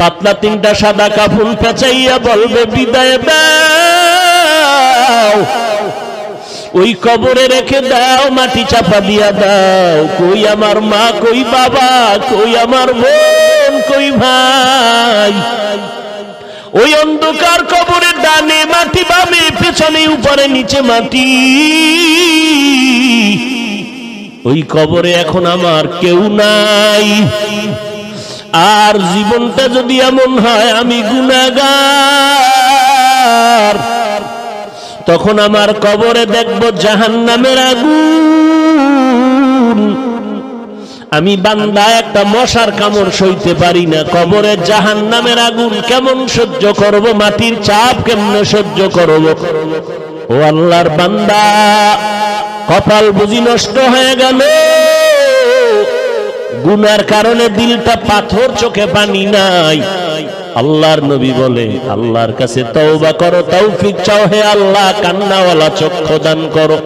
পাতলা তিনটা সাদা কাফন পেঁচাইয়া বলবে বিদায় দাও, ওই কবরে রেখে দাও, মাটি চাপা দিয়া দাও। কই আমার মা, কই বাবা, কই আমার বোন, কই ভাই? ওই অন্ধকার কবরের ডানে মাটি, বামে পেছনে, উপরে নিচে মাটি। ওই কবরে এখন আমার কেউ নাই। আর জীবনটা যদি এমন হয় আমি গুনাহগার, তখন আমার কবরে দেখব জাহান্নামের আগুন। আমি বান্দা একটা মশার কামড় সইতে পারি না, কবরে জাহান্নামের আগুন কেমন সহ্য করব, মাটির চাপ কেমনে সহ্য করব? ও আল্লাহর বান্দা, কপাল বুঝি নষ্ট হয়ে গেল, গুনার কারণে দিলটা পাথর, চোখে পানি নাই। আল্লাহর নবী বলে আল্লাহর কাছে তওবা করো, তৌফিক চাও, হে আল্লাহ কান্নাওয়ালা চক্ষু দান করো।